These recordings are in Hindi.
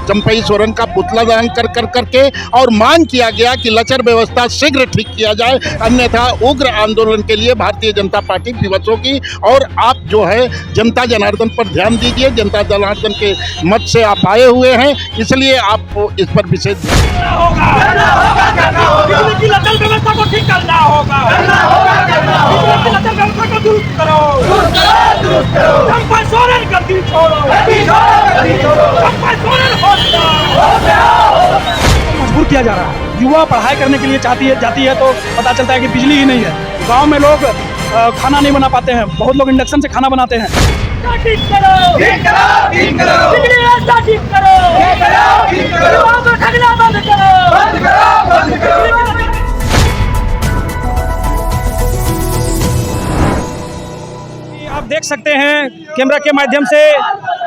चंपई सोरेन का पुतला दहन कर करके और मांग किया गया कि लचर व्यवस्था शीघ्र ठीक किया जाए, अन्यथा उग्र आंदोलन के लिए भारतीय जनता पार्टी विवश होगी। और आप जो है जनता जनार्दन पर ध्यान दीजिए, जनता जनार्दन के मत से आप आए हुए हैं, इसलिए आपको इस पर विशेष व्यवस्था को ठीक करना होगा, व्यवस्था को दुरुस्त करो, चंपई सोरेन गद्दी छोड़ो, चंपई सोरेन मजबूर किया जा रहा है। युवा पढ़ाई करने के लिए जाती है तो पता चलता है कि बिजली ही नहीं है। गांव में लोग खाना नहीं बना पाते हैं, बहुत लोग इंडक्शन से खाना बनाते हैं। ठीक करो, ठीक करो, ठीक करो, बिजली व्यवस्था ठीक करो, ठीक करो, ठीक करो, युवाओं को ठगना बंद करो, बंद करो, बंद करो। आप देख सकते हैं कैमरा के माध्यम से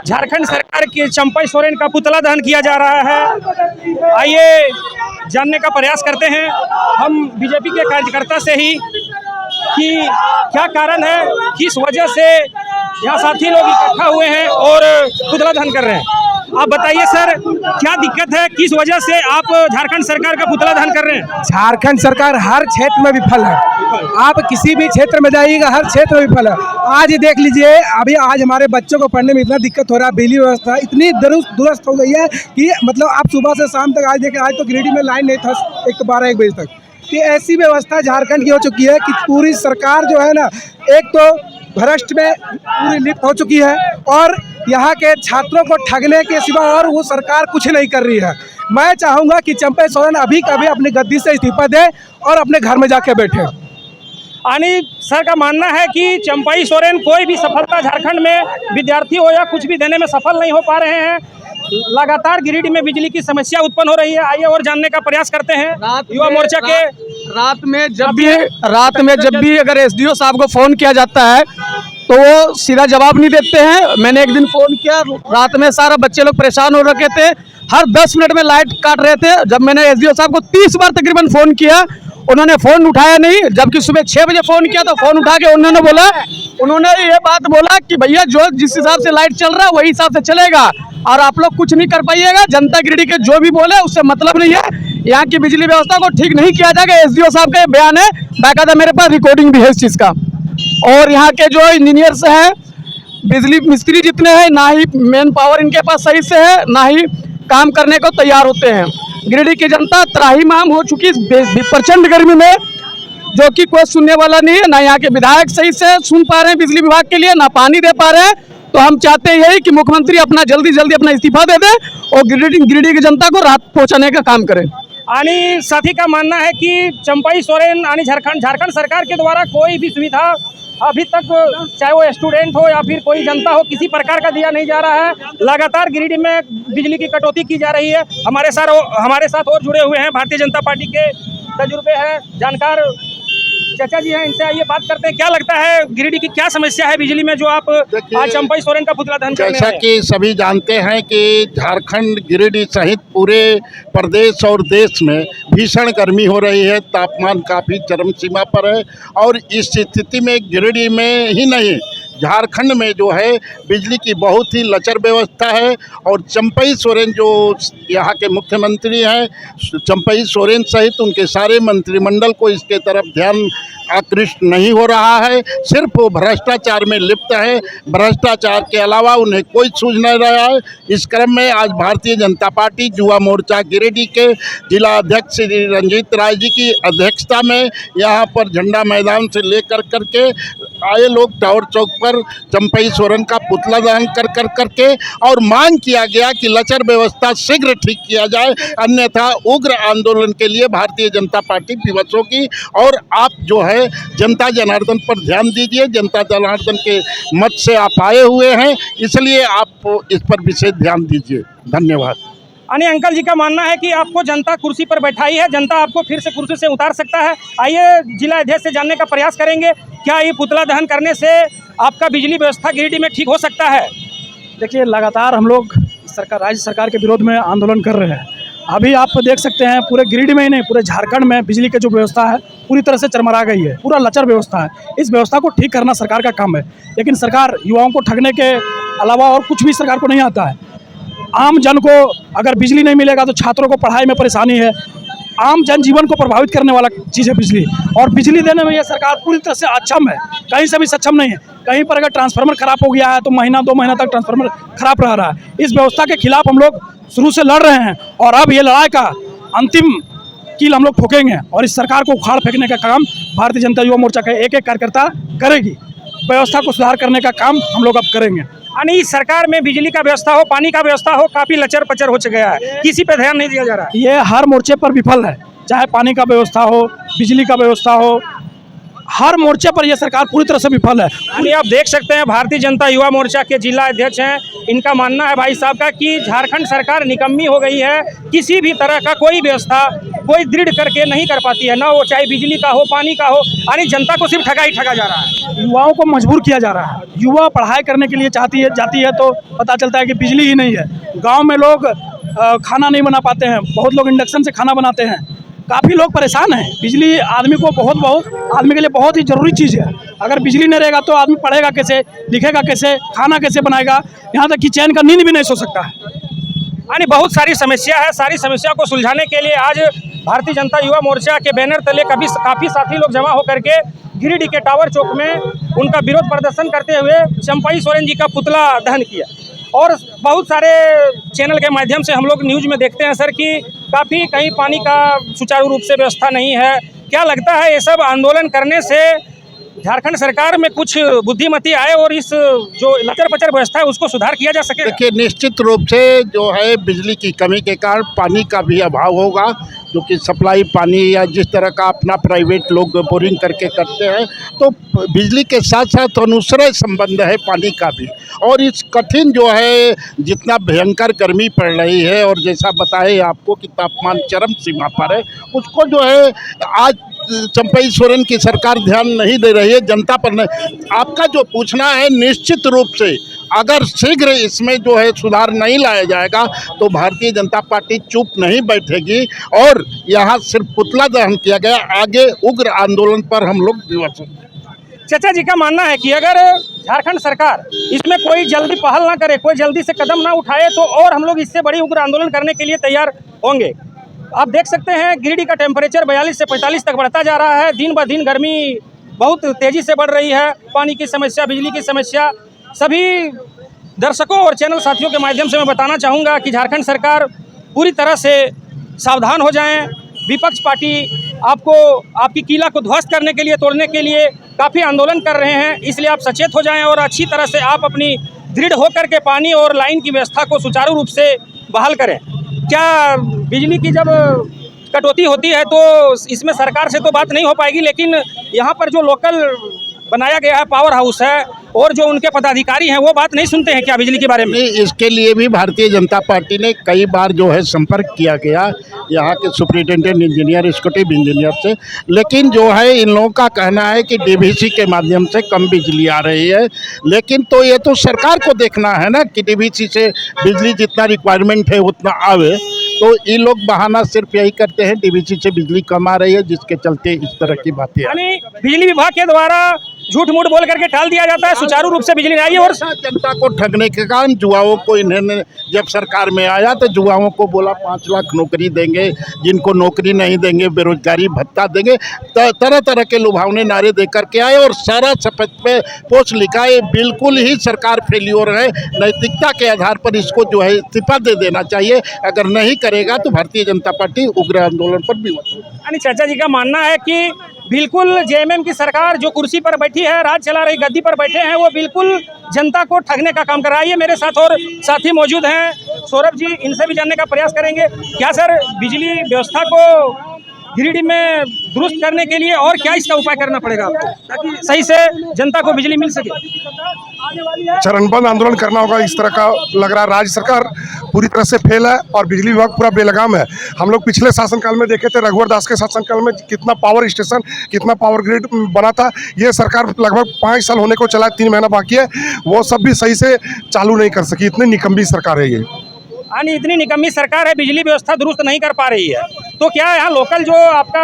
झारखंड सरकार की चंपई सोरेन का पुतला दहन किया जा रहा है। आइए जानने का प्रयास करते हैं हम बीजेपी के कार्यकर्ता से ही कि क्या कारण है, किस वजह से यहाँ साथी लोग इकट्ठा हुए हैं और पुतला दहन कर रहे हैं। आप बताइए सर, क्या दिक्कत है, किस वजह से आप झारखंड सरकार का पुतला दहन कर रहे हैं? झारखंड सरकार हर क्षेत्र में विफल है। आप किसी भी क्षेत्र में जाइएगा, हर क्षेत्र में विफल है। आज ही देख लीजिए, अभी आज हमारे बच्चों को पढ़ने में इतना दिक्कत हो रहा है। बिजली व्यवस्था इतनी दुरुस्त हो गई है कि मतलब आप सुबह से शाम तक, आज देखें, आज तो गिरिडीह में लाइन नहीं था 1 बजे तक। कि ऐसी व्यवस्था झारखंड की हो चुकी है कि पूरी सरकार जो है ना, एक तो भ्रष्ट में पूरी लिप्त हो चुकी है और यहाँ के छात्रों को ठगने के सिवा और वो सरकार कुछ नहीं कर रही है। मैं चाहूँगा कि चंपई सोरेन अभी कभी अपनी गद्दी से इस्तीफा दे और अपने घर में जाके बैठे। यानी सर का मानना है कि चंपई सोरेन कोई भी सफलता झारखंड में विद्यार्थी हो या कुछ भी देने में सफल नहीं हो पा रहे हैं। लगातार गिरिडीह में बिजली की समस्या उत्पन्न हो रही है। आइए और जानने का प्रयास करते हैं युवा मोर्चा के। रात में जब भी अगर एसडीओ साहब को फ़ोन किया जाता है तो वो सीधा जवाब नहीं देते हैं। मैंने एक दिन फ़ोन किया, रात में सारा बच्चे लोग परेशान हो रखे थे, हर 10 मिनट में लाइट काट रहे थे। जब मैंने एसडीओ साहब को 30 बार तकरीबन फ़ोन किया, उन्होंने फ़ोन उठाया नहीं। जबकि सुबह 6 बजे फ़ोन किया तो फ़ोन उठा के उन्होंने ये बात बोला कि भैया जो जिस हिसाब से लाइट चल रहा है वही हिसाब से चलेगा और आप लोग कुछ नहीं कर पाइएगा। जनता गिरिडीह के जो भी बोले उससे मतलब नहीं है। यहाँ की बिजली व्यवस्था को ठीक नहीं किया जाएगा। एसडीओ साहब का ये बयान है, बाकायदा मेरे पास रिकॉर्डिंग भी है इस चीज़ का। और यहाँ के जो इंजीनियर्स हैं, बिजली मिस्त्री जितने हैं, ना ही मैन पावर इनके पास सही से है, ना ही काम करने को तैयार होते हैं। गिरिडीह की जनता त्राहिमाम हो चुकी है प्रचंड गर्मी में, जो कि कोई सुनने वाला नहीं है। ना यहाँ के विधायक सही से सुन पा रहे हैं बिजली विभाग के लिए, ना पानी दे पा रहे हैं। तो हम चाहते हैं यही कि मुख्यमंत्री अपना जल्दी अपना इस्तीफा दे दे और गिरिडीह की जनता को राहत पहुँचाने का काम करें। यानी साथी का मानना है कि चंपई सोरेन यानी झारखंड सरकार के द्वारा कोई भी सुविधा अभी तक, चाहे वो स्टूडेंट हो या फिर कोई जनता हो, किसी प्रकार का दिया नहीं जा रहा है। लगातार गिरिडीह में बिजली की कटौती की जा रही है। हमारे साथ और जुड़े हुए हैं भारतीय जनता पार्टी के तजुर्बे हैं, जानकार चाचा जी हैं, इनसे आइए बात करते हैं। क्या लगता है गिरिडीह की क्या समस्या है बिजली में जो आप आज चंपई सोरेन का पुतला दहन करने जैसा कि सभी जानते हैं कि झारखंड, गिरिडीह सहित पूरे प्रदेश और देश में भीषण गर्मी हो रही है, तापमान काफ़ी चरम सीमा पर है। और इस स्थिति में गिरिडीह में ही नहीं, झारखंड में जो है बिजली की बहुत ही लचर व्यवस्था है। और चंपई सोरेन जो यहाँ के मुख्यमंत्री हैं, चंपई सोरेन सहित उनके सारे मंत्रिमंडल को इसके तरफ ध्यान आकृष्ट नहीं हो रहा है। सिर्फ वो भ्रष्टाचार में लिप्त है, भ्रष्टाचार के अलावा उन्हें कोई सूझ नहीं रहा है। इस क्रम में आज भारतीय जनता पार्टी युवा मोर्चा गिरिडीह के जिला अध्यक्ष श्री रंजीत राय जी की अध्यक्षता में यहाँ पर झंडा मैदान से लेकर करके आए लोग टावर चौक पर चंपई सोरेन का पुतला दहन कर करके और मांग किया गया कि लचर व्यवस्था शीघ्र ठीक किया जाए, अन्यथा उग्र आंदोलन के लिए भारतीय जनता पार्टी विवश होगी। और आप जो है जनता जनार्दन पर ध्यान दीजिए, जनता जनार्दन के मत से आप आए हुए हैं, इसलिए आप इस पर विशेष ध्यान दीजिए। धन्यवाद। यानी अंकल जी का मानना है कि आपको जनता कुर्सी पर बैठाई है, जनता आपको फिर से कुर्सी से उतार सकता है। आइए जिला अध्यक्ष से जानने का प्रयास करेंगे, क्या ये पुतला दहन करने से आपका बिजली व्यवस्था गिरिडीह में ठीक हो सकता है? देखिए, लगातार हम लोग राज्य सरकार के विरोध में आंदोलन कर रहे हैं। अभी आप देख सकते हैं पूरे गिरिडीह में ही नहीं, पूरे झारखंड में बिजली की जो व्यवस्था है पूरी तरह से चरमरा गई है, पूरा लचर व्यवस्था है। इस व्यवस्था को ठीक करना सरकार का काम है, लेकिन सरकार युवाओं को ठगने के अलावा और कुछ भी सरकार को नहीं आता है। आम जन को अगर बिजली नहीं मिलेगा तो छात्रों को पढ़ाई में परेशानी है। आम जनजीवन को प्रभावित करने वाला चीज़ है बिजली, और बिजली देने में ये सरकार पूरी तरह से अक्षम है, कहीं से भी सक्षम नहीं है। कहीं पर अगर ट्रांसफार्मर खराब हो गया है तो महीना 2 महीना तक ट्रांसफार्मर खराब रह रहा है। इस व्यवस्था के खिलाफ हम लोग शुरू से लड़ रहे हैं, और अब ये लड़ाई का अंतिम कील हम लोग ठोकेंगे, और इस सरकार को उखाड़ फेंकने का काम भारतीय जनता युवा मोर्चा के एक एक कार्यकर्ता करेगी। व्यवस्था को सुधार करने का काम हम लोग अब करेंगे। यानी इस सरकार में बिजली का व्यवस्था हो, पानी का व्यवस्था हो, काफी लचर पचर हो गया है, किसी पे ध्यान नहीं दिया जा रहा है। ये हर मोर्चे पर विफल है, चाहे पानी का व्यवस्था हो, बिजली का व्यवस्था हो, हर मोर्चे पर यह सरकार पूरी तरह से विफल है। यानी आप देख सकते हैं भारतीय जनता युवा मोर्चा के जिला अध्यक्ष हैं, इनका मानना है भाई साहब का कि झारखंड सरकार निकम्मी हो गई है, किसी भी तरह का कोई व्यवस्था कोई दृढ़ करके नहीं कर पाती है, ना वो चाहे बिजली का हो, पानी का हो, यानी जनता को सिर्फ ठगा ही ठगा जा रहा है। युवाओं को मजबूर किया जा रहा है। युवा पढ़ाई करने के लिए जाती है तो पता चलता है कि बिजली ही नहीं है। गाँव में लोग खाना नहीं बना पाते हैं, बहुत लोग इंडक्शन से खाना बनाते हैं, काफ़ी लोग परेशान हैं। बिजली आदमी को बहुत आदमी के लिए बहुत ही ज़रूरी चीज़ है। अगर बिजली नहीं रहेगा तो आदमी पढ़ेगा कैसे, लिखेगा कैसे, खाना कैसे बनाएगा, यहाँ तक कि चैन का नींद भी नहीं सो सकता है। यानी बहुत सारी समस्या है, सारी समस्या को सुलझाने के लिए आज भारतीय जनता युवा मोर्चा के बैनर तले काफ़ी साथी लोग जमा होकर के गिरिडीह के टावर चौक में उनका विरोध प्रदर्शन करते हुए चंपाई सोरेन जी का पुतला दहन किया। और बहुत सारे चैनल के माध्यम से हम लोग न्यूज़ में देखते हैं सर कि काफ़ी कहीं पानी का सुचारू रूप से व्यवस्था नहीं है। क्या लगता है ये सब आंदोलन करने से झारखंड सरकार में कुछ बुद्धिमती आए और इस जो लचर पचर व्यवस्था है उसको सुधार किया जा सके? देखिए, निश्चित रूप से जो है बिजली की कमी के कारण पानी का भी अभाव होगा, जो कि सप्लाई पानी या जिस तरह का अपना प्राइवेट लोग बोरिंग करके करते हैं, तो बिजली के साथ साथ अनुश्रय संबंध है पानी का भी। और इस कठिन जो है जितना भयंकर गर्मी पड़ रही है, और जैसा बताए आपको कि तापमान चरम सीमा पर है, उसको जो है आज चंपाई सोरेन की सरकार ध्यान नहीं दे रही है, जनता पर नहीं। आपका जो पूछना है, निश्चित रूप से अगर शीघ्र इसमें जो है सुधार नहीं लाया जाएगा तो भारतीय जनता पार्टी चुप नहीं बैठेगी, और यहाँ सिर्फ पुतला दहन किया गया, आगे उग्र आंदोलन पर हम लोग विवश होंगे। चाचा जी का मानना है कि अगर झारखंड सरकार इसमें कोई जल्दी पहल ना करे, कोई जल्दी से कदम ना उठाए, तो और हम लोग इससे बड़ी उग्र आंदोलन करने के लिए तैयार होंगे। आप देख सकते हैं गिरिडीह का टेम्परेचर 42 से 45 तक बढ़ता जा रहा है। दिन ब दिन गर्मी बहुत तेज़ी से बढ़ रही है। पानी की समस्या, बिजली की समस्या, सभी दर्शकों और चैनल साथियों के माध्यम से मैं बताना चाहूँगा कि झारखंड सरकार पूरी तरह से सावधान हो जाएं। विपक्ष पार्टी आपकी किला को ध्वस्त करने के लिए, तोड़ने के लिए काफ़ी आंदोलन कर रहे हैं, इसलिए आप सचेत हो जाएं और अच्छी तरह से आप अपनी दृढ़ होकर के पानी और लाइन की व्यवस्था को सुचारू रूप से बहाल करें। क्या बिजली की जब कटौती होती है तो इसमें सरकार से तो बात नहीं हो पाएगी, लेकिन यहाँ पर जो लोकल बनाया गया है पावर हाउस है और जो उनके पदाधिकारी हैं वो बात नहीं सुनते हैं क्या बिजली के बारे में? नहीं, इसके लिए भी भारतीय जनता पार्टी ने कई बार जो है संपर्क किया गया यहाँ के सुपरिटेंडेंट इंजीनियर, एग्जीक्यूटिव इंजीनियर से, लेकिन जो है इन लोगों का कहना है कि डीवीसी के माध्यम से कम बिजली आ रही है। लेकिन तो ये तो सरकार को देखना है ना कि डीवीसी से बिजली जितना रिक्वायरमेंट है उतना आवे। तो ये लोग बहाना सिर्फ यही करते हैं, डीवीसी से बिजली कम आ रही है, जिसके चलते इस तरह की बातें। यानी बिजली विभाग के द्वारा झूठ मूठ बोल करके टाल दिया जाता है, सुचारू रूप से बिजली नहीं आई। और जनता को ठगने के कारण युवाओं को इन्होंने जब सरकार में आया तो युवाओं को बोला 5 लाख नौकरी देंगे, जिनको नौकरी नहीं देंगे बेरोजगारी भत्ता देंगे, तरह तरह के लुभावने नारे दे करके आए और सारा शपथ पे पोस्ट लिखा है। बिल्कुल ही सरकार फेल्योर है। नैतिकता के आधार पर इसको जो है इस्तीफा दे देना चाहिए। अगर नहीं करेगा तो भारतीय जनता पार्टी उग्र आंदोलन पर भी यानी चाचा जी का मानना है कि बिल्कुल जेएमएम की सरकार जो कुर्सी पर बैठी है, राज चला रही, गद्दी पर बैठे हैं, वो बिल्कुल जनता को ठगने का काम कर रहा है। ये मेरे साथ और साथी मौजूद हैं, सौरभ जी, इनसे भी जानने का प्रयास करेंगे। क्या सर बिजली व्यवस्था को गिरिडीह में दुरुस्त करने के लिए और क्या इसका उपाय करना पड़ेगा आपको ताकि सही से जनता को बिजली मिल सके? चरणबद्ध आंदोलन करना होगा। इस तरह का लग रहा है राज्य सरकार पूरी तरह से फेल है और बिजली विभाग पूरा बेलगाम है। हम लोग पिछले शासनकाल में देखे थे, रघुवर दास के शासनकाल में कितना पावर स्टेशन, कितना पावर ग्रिड बना था। ये सरकार लगभग 5 साल होने को चला, 3 महीना बाकी है, वो सब भी सही से चालू नहीं कर सकी। इतनी निकम्मी सरकार है ये। यानी इतनी निकम्मी सरकार है, बिजली व्यवस्था दुरुस्त नहीं कर पा रही है। तो क्या यहाँ लोकल जो आपका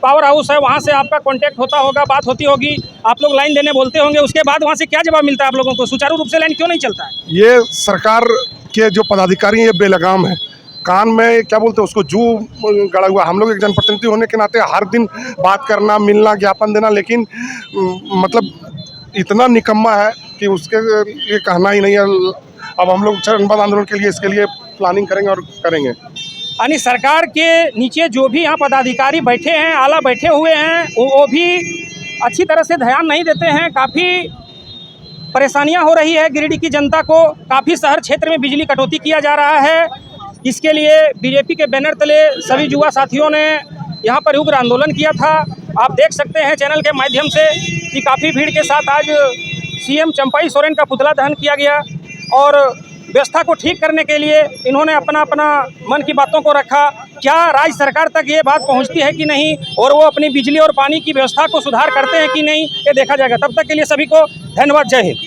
पावर हाउस है वहाँ से आपका कांटेक्ट होता होगा, बात होती होगी, आप लोग लाइन देने बोलते होंगे, उसके बाद वहाँ से क्या जवाब मिलता है आप लोगों को? सुचारू रूप से लाइन क्यों नहीं चलता है? ये सरकार के जो पदाधिकारी हैं ये बेलगाम है। कान में क्या बोलते हैं उसको जू गड़ा हुआ। हम लोग एक जनप्रतिनिधि होने के नाते हर दिन बात करना, मिलना, ज्ञापन देना, लेकिन मतलब इतना निकम्मा है कि उसके लिए कहना ही नहीं है। अब हम लोग चरणबद्ध आंदोलन के लिए इसके लिए प्लानिंग करेंगे और करेंगे। यानी सरकार के नीचे जो भी यहाँ पदाधिकारी बैठे हैं, आला बैठे हुए हैं, वो भी अच्छी तरह से ध्यान नहीं देते हैं। काफ़ी परेशानियाँ हो रही है गिरिडीह की जनता को। काफ़ी शहर क्षेत्र में बिजली कटौती किया जा रहा है। इसके लिए बीजेपी के बैनर तले सभी युवा साथियों ने यहाँ पर उग्र आंदोलन किया था। आप देख सकते हैं चैनल के माध्यम से कि काफ़ी भीड़ के साथ आज सीएम चंपाई सोरेन का पुतला दहन किया गया और व्यवस्था को ठीक करने के लिए इन्होंने अपना मन की बातों को रखा। क्या राज्य सरकार तक ये बात पहुंचती है कि नहीं और वो अपनी बिजली और पानी की व्यवस्था को सुधार करते हैं कि नहीं, ये देखा जाएगा। तब तक के लिए सभी को धन्यवाद। जय हिंद।